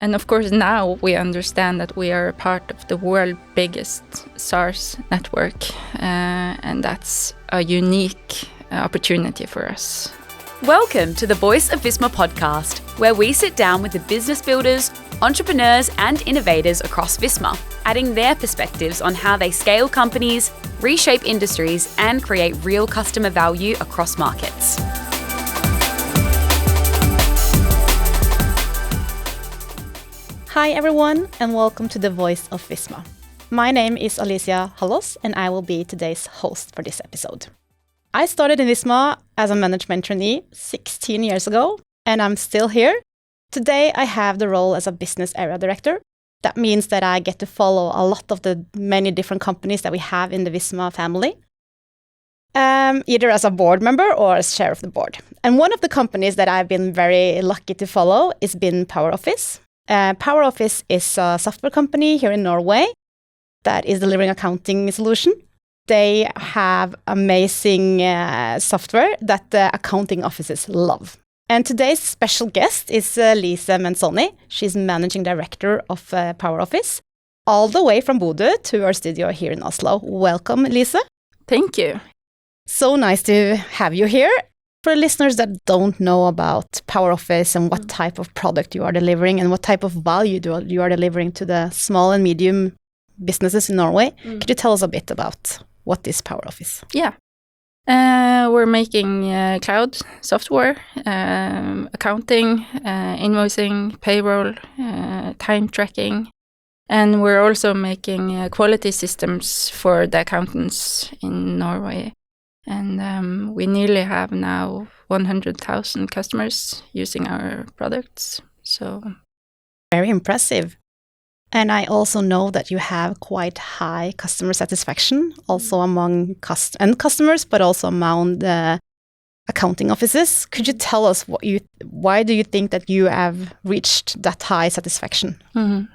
And of course, now we understand that we are a part of the world's biggest SaaS network, and that's a unique opportunity for us. Welcome to the Voice of Visma podcast, where we sit down with the business builders, entrepreneurs, and innovators across Visma, adding their perspectives on how they scale companies, reshape industries, and create real customer value across markets. Hi everyone, and welcome to the Voice of Visma. My name is Alicia Hallos, and I will be today's host for this episode. I started in Visma as a management trainee 16 years ago, and I'm still here. Today I have the role as a business area director. That means that I get to follow a lot of the many different companies that we have in the Visma family, either as a board member or as chair of the board. And one of the companies that I've been very lucky to follow has been PowerOffice. PowerOffice is a software company here in Norway that is delivering accounting solution. They have amazing software that the accounting offices love. And today's special guest is Lise Mentzoni. She's managing director of PowerOffice, all the way from Bodø to our studio here in Oslo. Welcome, Lise. Thank you. So nice to have you here. For listeners that don't know about PowerOffice and what type of product you are delivering and what type of value you are delivering to the small and medium businesses in Norway, could you tell us a bit about what is PowerOffice? Yeah. We're making cloud software, accounting, invoicing, payroll, time tracking, and we're also making quality systems for the accountants in Norway. And we nearly have now 100,000 customers using our products. So very impressive. And I also know that you have quite high customer satisfaction, also among customers, but also among the accounting offices. Could you tell us why do you think that you have reached that high satisfaction? Mm-hmm.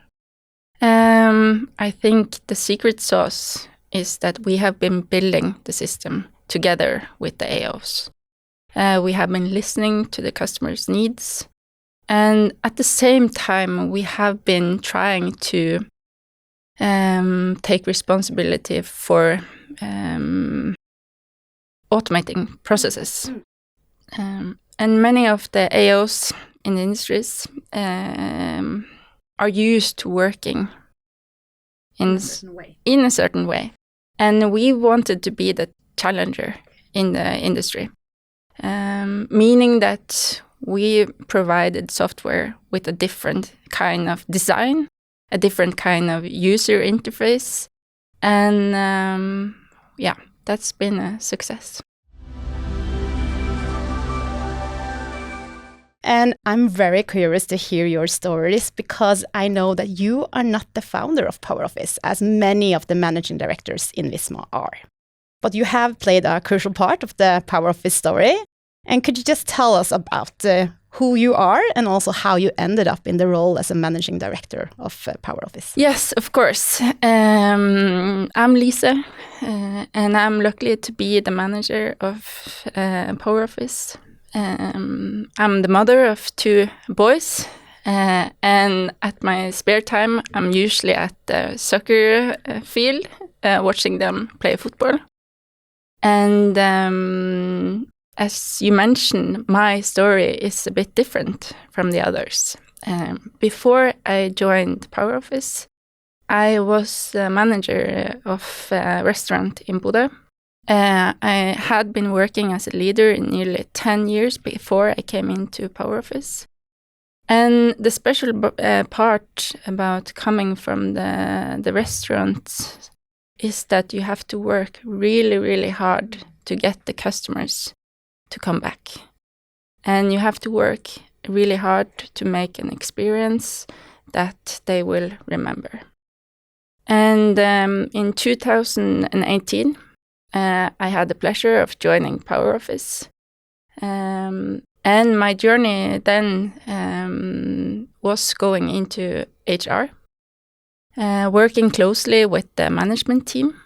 I think the secret sauce is that we have been building the system together with the AOs. We have been listening to the customers' needs, and at the same time, we have been trying to take responsibility for automating processes. And many of the AOs in the industries are used to working in a certain way. And we wanted to be the challenger in the industry, meaning that we provided software with a different kind of design, a different kind of user interface, and that's been a success. And I'm very curious to hear your stories because I know that you are not the founder of PowerOffice, as many of the managing directors in Visma are. But you have played a crucial part of the PowerOffice story. And could you just tell us about who you are and also how you ended up in the role as a managing director of PowerOffice? Yes, of course. I'm Lise, and I'm lucky to be the manager of PowerOffice. I'm the mother of 2 boys, and at my spare time, I'm usually at the soccer field watching them play football. And as you mentioned, my story is a bit different from the others. Before I joined PowerOffice, I was the manager of a restaurant in Bodø. I had been working as a leader in nearly 10 years before I came into PowerOffice. And the special part about coming from the restaurant is that you have to work really, really hard to get the customers to come back. And you have to work really hard to make an experience that they will remember. And in 2018, I had the pleasure of joining PowerOffice. And my journey then was going into HR, working closely with the management team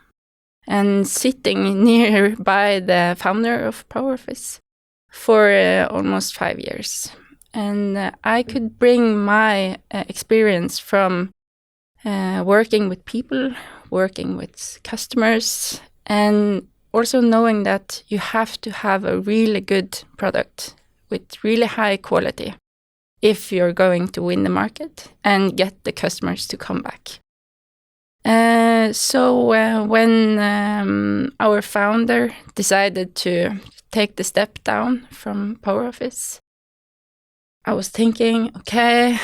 and sitting nearby the founder of PowerOffice for almost 5 years. And I could bring my experience from working with people, working with customers, and also knowing that you have to have a really good product with really high quality if you're going to win the market and get the customers to come back. So when our founder decided to take the step down from PowerOffice, I was thinking, okay,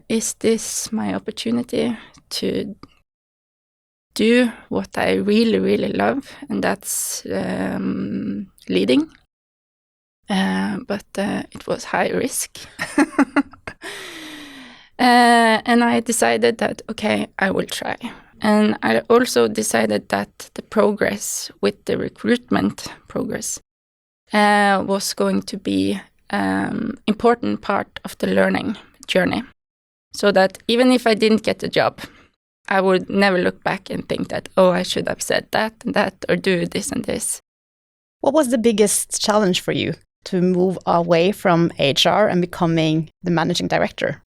is this my opportunity to do what I really, really love, and that's leading. But it was high risk. And I decided that, okay, I will try. And I also decided that the progress with the recruitment progress was going to be important part of the learning journey. So that even if I didn't get the job, I would never look back and think that, oh, I should have said that and that, or do this and this. What was the biggest challenge for you to move away from HR and becoming the managing director?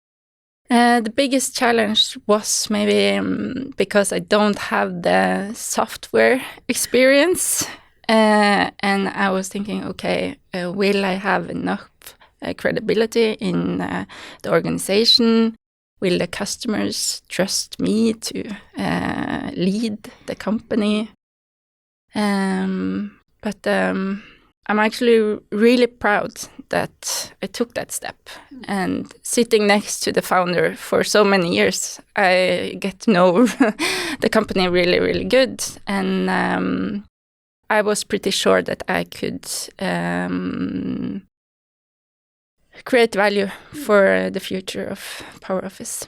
The biggest challenge was maybe because I don't have the software experience. And I was thinking, okay, will I have enough credibility in the organization? Will the customers trust me to lead the company? But I'm actually really proud that I took that step. And sitting next to the founder for so many years, I get to know the company really, really good. And I was pretty sure that I could create value for the future of PowerOffice.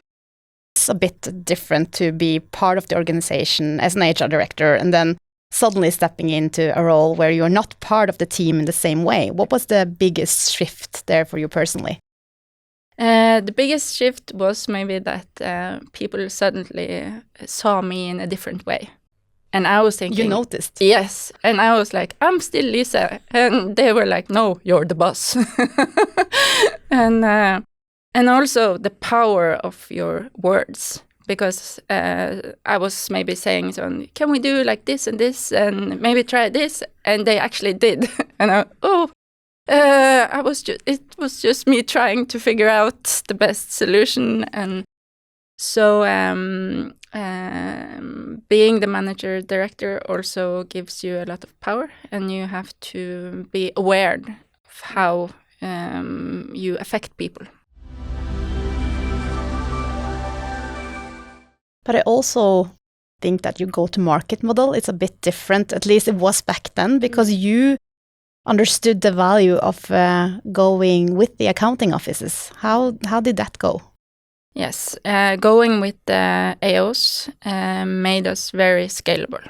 It's a bit different to be part of the organization as an HR director and then suddenly stepping into a role where you're not part of the team in the same way. What was the biggest shift there for you personally? The biggest shift was maybe that people suddenly saw me in a different way. And I was thinking... You noticed? Yes. And I was like, I'm still Lise. And they were like, no, you're the boss. And also the power of your words. Because I was maybe saying, can we do like this and this and maybe try this? And they actually did. And it was just me trying to figure out the best solution. And so being the manager director also gives you a lot of power, and you have to be aware of how you affect people. But I also think that your go-to-market model is a bit different, at least it was back then, because you understood the value of going with the accounting offices. How did that go? Yes, going with the AOs made us very scalable.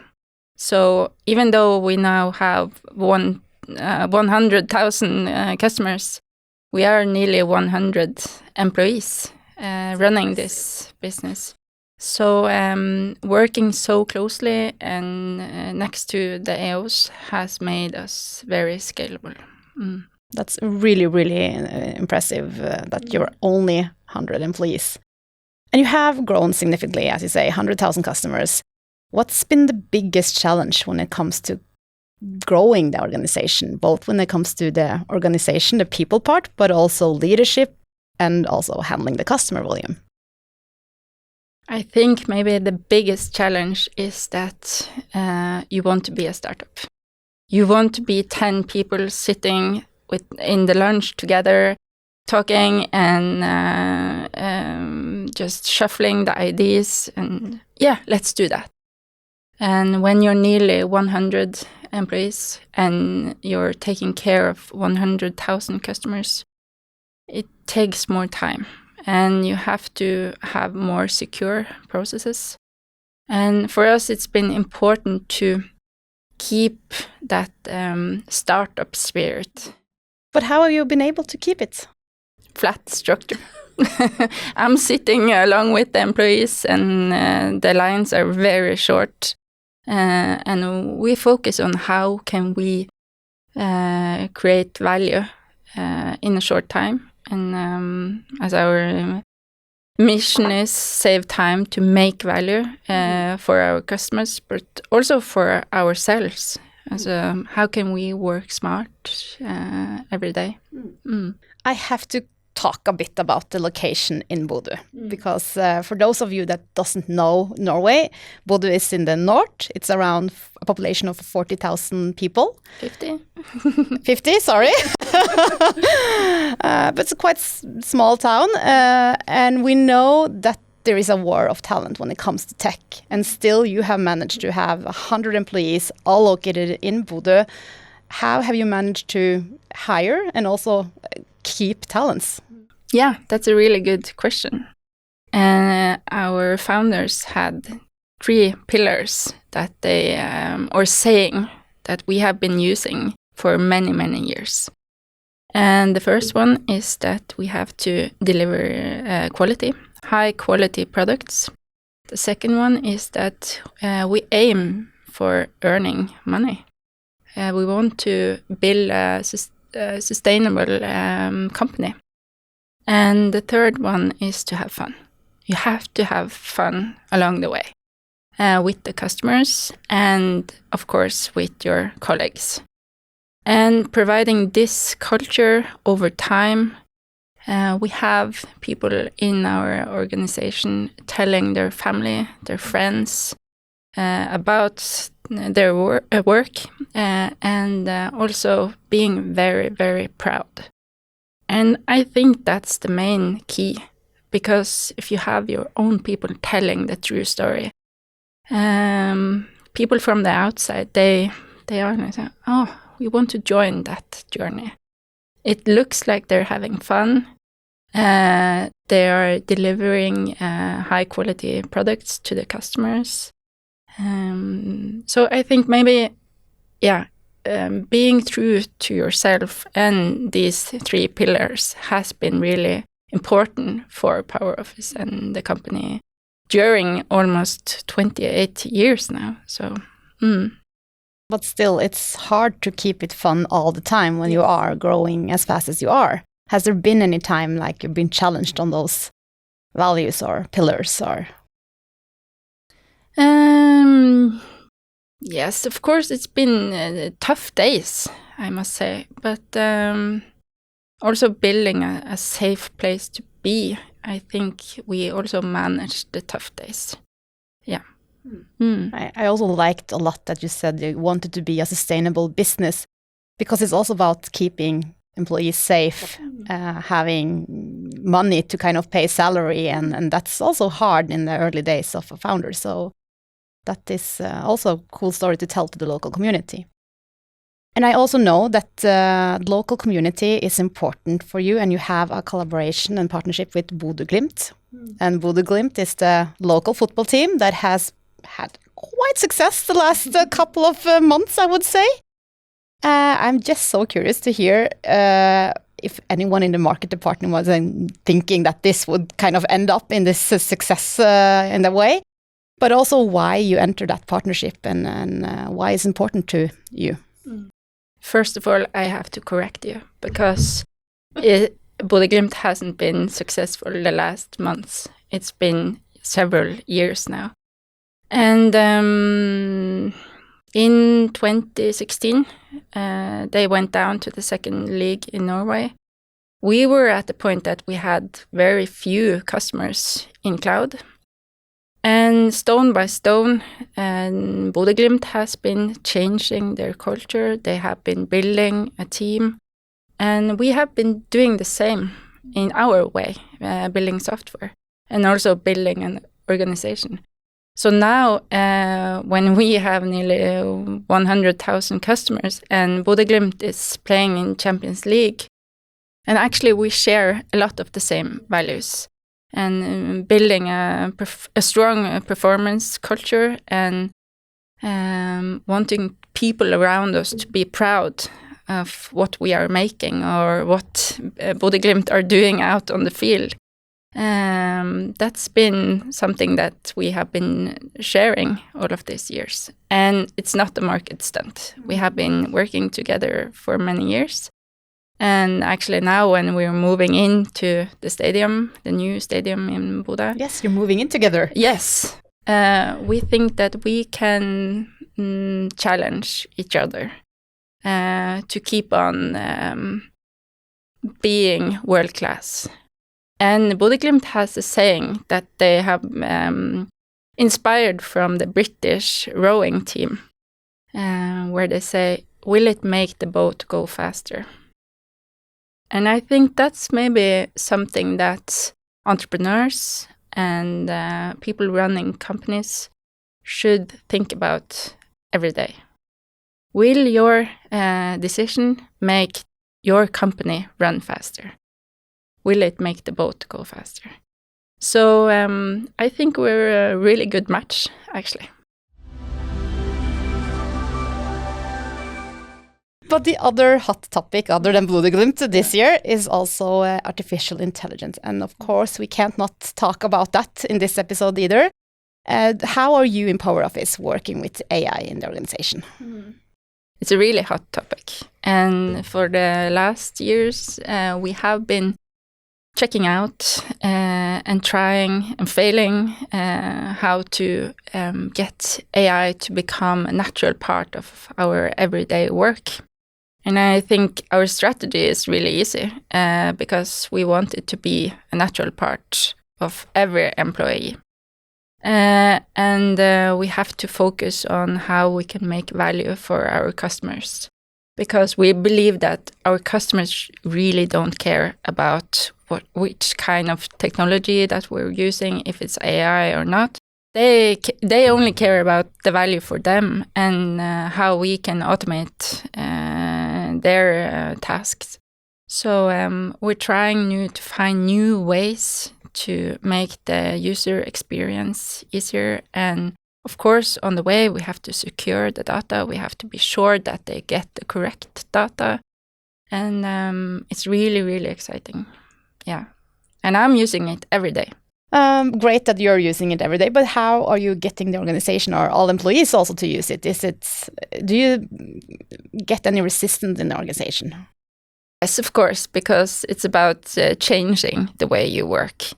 So even though we now have 100,000 customers, we are nearly 100 employees running this business. So working so closely and next to the AOs has made us very scalable. Mm. That's really, really impressive that you're only 100 employees. And you have grown significantly, as you say, 100,000 customers. What's been the biggest challenge when it comes to growing the organization, both when it comes to the organization, the people part, but also leadership and also handling the customer volume? I think maybe the biggest challenge is that you want to be a startup. You want to be 10 people sitting in the lunch together, talking and just shuffling the ideas and let's do that. And when you're nearly 100 employees and you're taking care of 100,000 customers, it takes more time. And you have to have more secure processes. And for us, it's been important to keep that startup spirit. But how have you been able to keep it? Flat structure. I'm sitting along with the employees and the lines are very short. And we focus on how can we create value in a short time And as our mission is save time to make value for our customers, but also for ourselves. So how can we work smart every day? I have to talk a bit about the location in Bodø, because for those of you that doesn't know Norway, Bodø is in the north. It's around a population of 40,000 people. 50. 50, sorry. But it's a quite small town. And we know that there is a war of talent when it comes to tech. And still you have managed to have 100 employees all located in Bodø. How have you managed to hire and also keep talents? Yeah, that's a really good question. Our founders had 3 pillars that they, or saying that we have been using for many, many years. And the first one is that we have to deliver quality, high quality products. The second one is that we aim for earning money. We want to build a sustainable company. And the third one is to have fun. You have to have fun along the way with the customers and, of course, with your colleagues. And providing this culture over time, we have people in our organization telling their family, their friends about their work and also being very, very proud. And I think that's the main key, because if you have your own people telling the true story, people from the outside, they are like, oh, we want to join that journey. It looks like they're having fun. They are delivering high quality products to the customers. So I think maybe, being true to yourself and these 3 pillars has been really important for PowerOffice and the company during almost 28 years now. So, But still, it's hard to keep it fun all the time when you are growing as fast as you are. Has there been any time like you've been challenged on those values or pillars or? Yes, of course, it's been tough days, I must say, but also building a safe place to be. I think we also managed the tough days. Yeah. I also liked a lot that you said you wanted to be a sustainable business, because it's also about keeping employees safe, having money to kind of pay salary, and that's also hard in the early days of a founder. So that is also a cool story to tell to the local community. And I also know that the local community is important for you, and you have a collaboration and partnership with Bodø-Glimt. And Bodø-Glimt is the local football team that has had quite success the last couple of months, I would say. I'm just so curious to hear if anyone in the market department was thinking that this would kind of end up in this success in that way, but also why you entered that partnership and why it's important to you. First of all, I have to correct you, because Bodø-Glimt hasn't been successful the last months. It's been several years now. And in 2016, they went down to the second league in Norway. We were at the point that we had very few customers in cloud. And stone by stone, Bodø-Glimt has been changing their culture. They have been building a team. And we have been doing the same in our way, building software and also building an organization. So now, when we have nearly 100,000 customers and Bodø-Glimt is playing in Champions League, and actually we share a lot of the same values, and building a strong performance culture and wanting people around us to be proud of what we are making or what Bodø-Glimt are doing out on the field. That's been something that we have been sharing all of these years. And it's not a market stunt. We have been working together for many years. And actually now when we're moving into the stadium, the new stadium in Bodø. Yes, you're moving in together. Yes. We think that we can challenge each other to keep on being world-class. And Bodø/Glimt has a saying that they have inspired from the British rowing team, where they say, "Will it make the boat go faster?" And I think that's maybe something that entrepreneurs and people running companies should think about every day. Will your decision make your company run faster? Will it make the boat go faster? So I think we're a really good match, actually. But the other hot topic, other than Bodø/Glimt this year, is also artificial intelligence. And of course, we can't not talk about that in this episode either. How are you in PowerOffice working with AI in the organization? It's a really hot topic. And for the last years, we have been checking out and trying and failing how to get AI to become a natural part of our everyday work. And I think our strategy is really easy because we want it to be a natural part of every employee. And we have to focus on how we can make value for our customers, because we believe that our customers really don't care about which kind of technology that we're using, if it's AI or not. They only care about the value for them and how we can automate their tasks. So we're trying to find new ways to make the user experience easier. And of course, on the way, we have to secure the data. We have to be sure that they get the correct data. And it's really, really exciting. Yeah. And I'm using it every day. Great that you're using it every day, but how are you getting the organization or all employees also to use it? Do you get any resistance in the organization? Yes, of course, because it's about changing the way you work.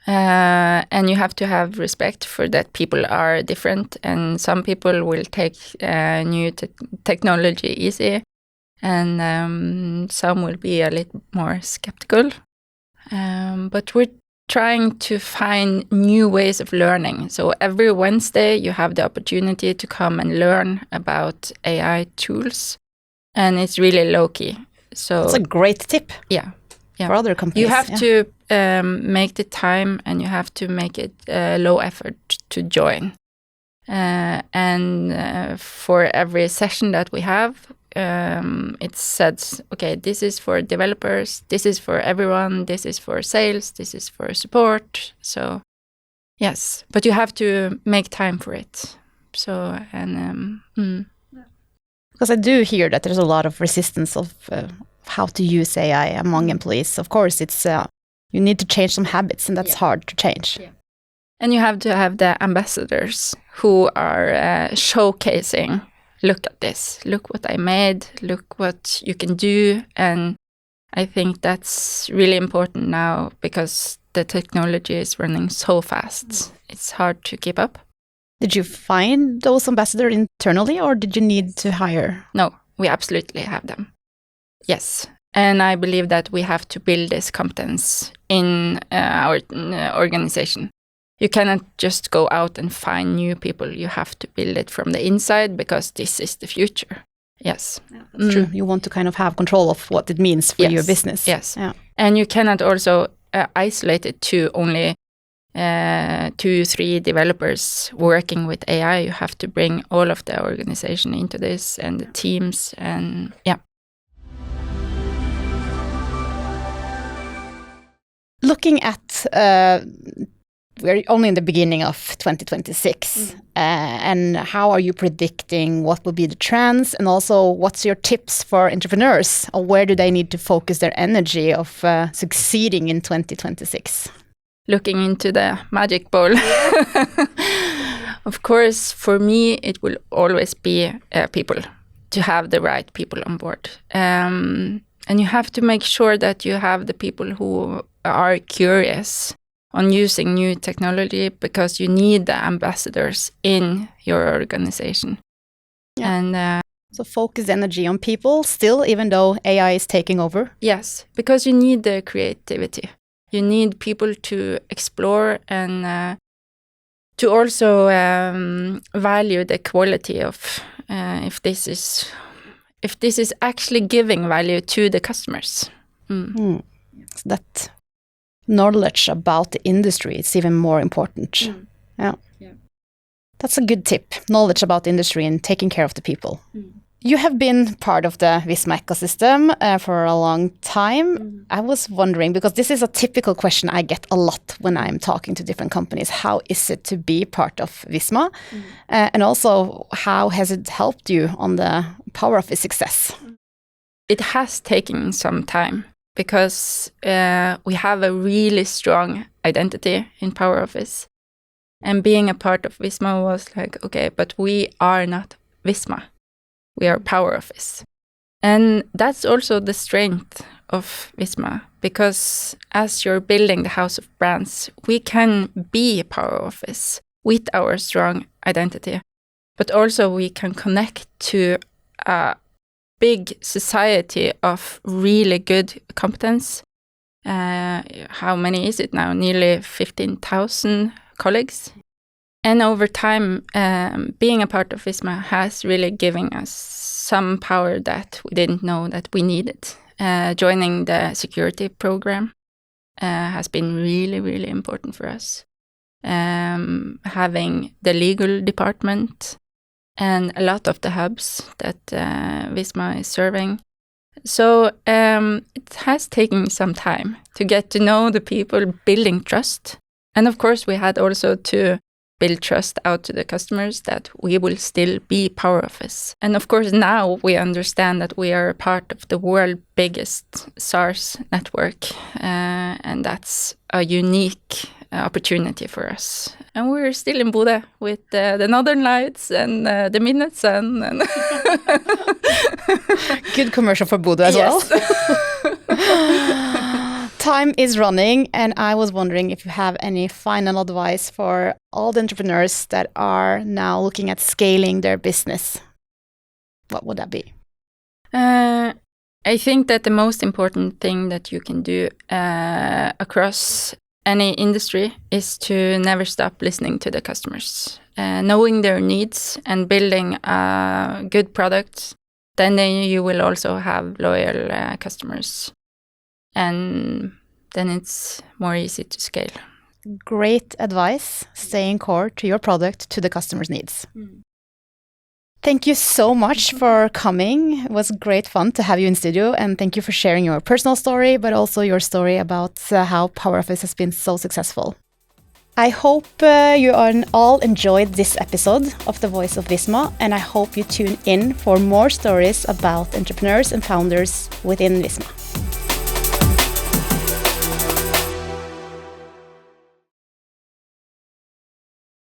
And you have to have respect for that people are different, and some people will take new technology easy, and some will be a little more skeptical. But we're trying to find new ways of learning. So every Wednesday you have the opportunity to come and learn about AI tools, and it's really low-key. So that's a great tip. Yeah. For other companies. You have to make the time, and you have to make it low effort to join. And for every session that we have, it says, okay, this is for developers, this is for everyone, this is for sales, this is for support. So yes, but you have to make time for it. So, and because I do hear that there's a lot of resistance of how to use AI among employees. Of course, it's you need to change some habits, and that's hard to change. Yeah. And you have to have the ambassadors who are showcasing, look at this, look what I made, look what you can do. And I think that's really important now because the technology is running so fast. It's hard to keep up. Did you find those ambassadors internally, or did you need to hire? No, we absolutely have them. Yes. And I believe that we have to build this competence in our organization. You cannot just go out and find new people. You have to build it from the inside, because this is the future. Yes. Yeah, that's true. You want to kind of have control of what it means for your business. Yes. Yeah. And you cannot also isolate it to only 2-3 developers working with AI. You have to bring all of the organization into this, and the teams, and yeah. Looking at, we're only in the beginning of 2026, and how are you predicting what will be the trends, and also what's your tips for entrepreneurs, or where do they need to focus their energy of succeeding in 2026? Looking into the magic bowl. Of course, for me, it will always be people, to have the right people on board. And you have to make sure that you have the people who are curious on using new technology, because you need the ambassadors in your organization. Yeah. And so focus energy on people still, even though AI is taking over? Yes, because you need the creativity. You need people to explore and to also value the quality of if this is actually giving value to the customers. So that knowledge about the industry is even more important. Yeah. That's a good tip. Knowledge about the industry and taking care of the people. You have been part of the Visma ecosystem for a long time. I was wondering, because this is a typical question I get a lot when I'm talking to different companies. How is it to be part of Visma? And also, how has it helped you on the PowerOffice success? It has taken some time, because we have a really strong identity in PowerOffice. And being a part of Visma was like, okay, but we are not Visma. We are PowerOffice. And that's also the strength of Visma, because as you're building the house of brands, we can be PowerOffice with our strong identity, but also we can connect to a big society of really good competence. How many is it now? Nearly 15,000 colleagues. And over time, being a part of Visma has really given us some power that we didn't know that we needed. Joining the security program has been really, really important for us. Having the legal department and a lot of the hubs that Visma is serving. So it has taken some time to get to know the people, building trust. And of course, we had also to build trust out to the customers that we will still be PowerOffice. And of course, now we understand that we are a part of the world's biggest SaaS network. And that's a unique opportunity for us. And we're still in Bodø with the Northern Lights and the Midnight Sun. And Good commercial for Bodø as well. Time is running, and I was wondering if you have any final advice for all the entrepreneurs that are now looking at scaling their business. What would that be? I think that the most important thing that you can do across any industry is to never stop listening to the customers, knowing their needs and building a good product. Then you will also have loyal customers. And then it's more easy to scale. Great advice, staying core to your product, to the customer's needs. Thank you so much for coming. It was great fun to have you in studio, and thank you for sharing your personal story, but also your story about how PowerOffice has been so successful. I hope you all enjoyed this episode of The Voice of Visma, and I hope you tune in for more stories about entrepreneurs and founders within Visma.